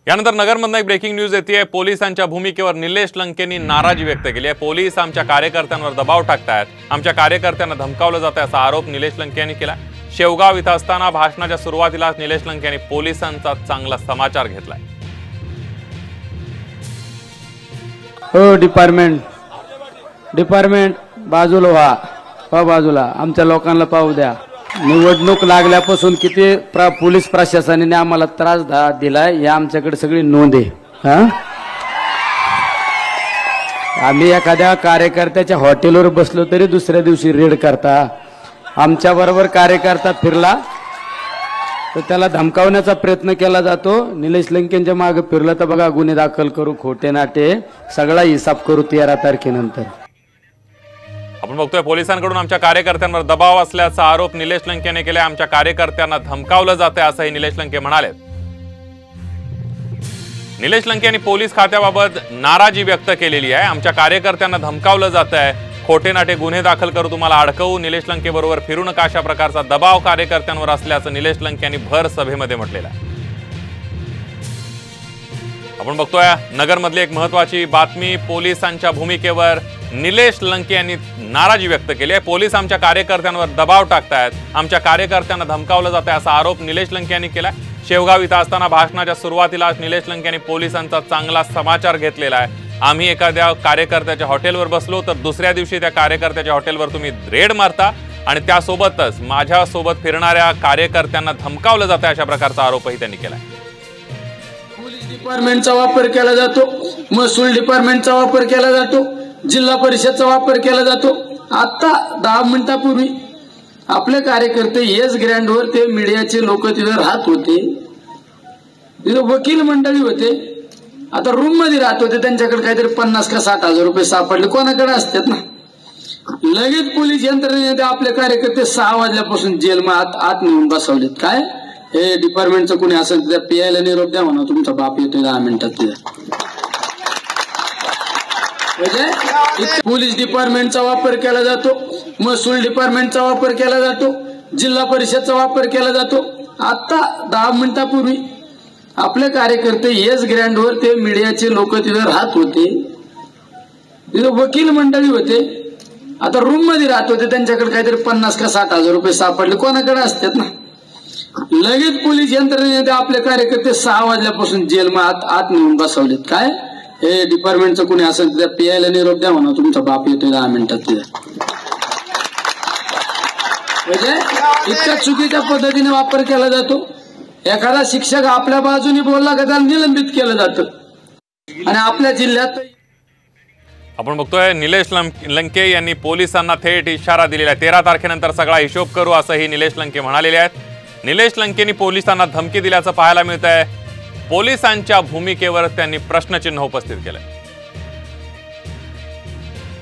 यानंतर नगरमधून एक ब्रेकिंग न्यूज येते। पोलिसांच्या भूमिकेवर निलेश लंकेंनी नाराजी व्यक्त केली आहे। पोलीस आमच्या कार्यकर्त्यांवर दबाव टाकतायत, आमच्या कार्यकर्त्यांना धमकावलं जातं असा आरोप निलेश लंके यांनी केला। शेवगाव इथं असताना भाषणाच्या सुरुवातीलाच निलेश लंके यांनी पोलिसांचा चांगला समाचार घेतलाय। हो डिपार्टमेंट बाजूला व्हा, बाजूला आमच्या लोकांना पाहू द्या। निवडणूक लागल्यापासून किती पोलीस प्रशासनाने आम्हाला त्रास दिलाय या आमच्याकडे सगळी नोंद आहे। आम्ही एखाद्या कार्यकर्त्याच्या हॉटेलवर बसलो तरी दुसऱ्या दिवशी रेड करता। आमच्या बरोबर कार्यकर्ता फिरला तर त्याला धमकावण्याचा प्रयत्न केला जातो। निलेश लंकेंच्या मागे फिरलं तर बघा गुन्हे दाखल करू, खोटे नाटे सगळा हिसाब करू 13 तारखेनंतर। आपण बघतोय पोलिसांकडून आमच्या कार्यकर्त्यांवर दबाव असल्याचा आरोप निलेश लंके यांनी केला। आमच्या कार्यकर्त्यांना धमकावलं जातंय असंही निलेश लंके म्हणाले। निलेश लंके यांनी पोलीस खात्याबाबत नाराजी व्यक्त केलेली आहे। आमच्या कार्यकर्त्यांना धमकावलं जातंय, खोटे नाटे गुन्हे दाखल करू, तुम्हाला अडकवू, निलेश लंके बरोबर फिरू नका अशा प्रकारचा दबाव कार्यकर्त्यांवर असल्याचं निलेश लंके यांनी भर सभेमध्ये म्हटलेलं आहे। आपण बघतोय नगरमधली एक महत्त्वाची बातमी। पोलिसांच्या भूमिकेवर निलेश लंके यांनी नाराजी व्यक्त केली आहे। पोलीस आमच्या कार्यकर्त्यांवर दबाव टाकतायत, आमच्या कार्यकर्त्यांना धमकावलं जातंय असा आरोप निलेश लंके यांनी केला। शेवगाव इथं असताना भाषणाच्या सुरुवातीलाच निलेश लंके यांनी पोलिसांचा चांगला समाचार घेतलेला आहे। आम्ही एखाद्या कार्यकर्त्याच्या हॉटेलवर बसलो तर दुसऱ्या दिवशी त्या कार्यकर्त्याच्या हॉटेलवर तुम्ही रेड मारता आणि त्यासोबतच माझ्यासोबत फिरणाऱ्या कार्यकर्त्यांना धमकावलं जातं अशा प्रकारचा आरोपही त्यांनी केला। पोलीस डिपार्टमेंटचा वापर केला जातो, महसूल डिपार्टमेंटचा वापर केला जातो, जिल्हा परिषदचा वापर केला जातो। आता 10 मिनिटापूर्वी आपले कार्यकर्ते येस ग्रँडवर ते मीडियाचे लोक तिथे राहत होते, तिथे वकील मंडळी होते, आता रूम मध्ये राहत होते। त्यांच्याकडे काहीतरी 50 का 60 हजार रुपये सापडले, कोणाकडे असतात ना। लगेच पोलीस यंत्रणेने आपले कार्यकर्ते 6 वाजल्यापासून जेलमध्ये आत नेऊन बसवलेत। काय हे डिपार्टमेंटचं कोणी असेल त्या पीआयला निरोप द्या म्हणा, तुमचा बाप येतोय 10 मिनिटात तिथे। म्हणजे पोलीस डिपार्टमेंटचा वापर केला जातो, महसूल डिपार्टमेंटचा वापर केला जातो, जिल्हा परिषदचा वापर केला जातो। आता 10 मिनिटापूर्वी आपले कार्यकर्ते येस ग्रँडवर ते मीडियाचे लोक तिथे राहत होते, तिथे वकील मंडळी होते, आता रूम मध्ये राहत होते। त्यांच्याकडे काहीतरी 50 का 60 हजार रुपये सापडले, कोणाकडे असतात ना। लगेच पोलीस यंत्रणेने आपले कार्यकर्ते 6 वाजल्यापासून जेलमध्ये आत नेऊन बसवलेत। काय हे डिपार्टमेंटचं कोणी असेल त्या पीआयला निरोप द्या म्हणा, तुमचा बाप येतोय 10 मिनिटात तिथे। म्हणजे इतक्या चुकीच्या पद्धतीने वापर केला जातो। एखादा शिक्षक आपल्या बाजूने बोलला का त्याला निलंबित केलं जातं। आणि आपल्या जिल्ह्यात आपण बघतोय निलेश लंके यांनी पोलिसांना थेट इशारा दिलेला आहे। 13 तारखेनंतर सगळा हिशोब करू असंही निलेश लंके म्हणालेले आहेत। निलेश लंकेंनी पोलिसांना धमकी दिल्याचं पाहायला मिळतंय। पोलिसांच्या भूमिकेवर त्यांनी प्रश्नचिन्ह उपस्थित केलंय।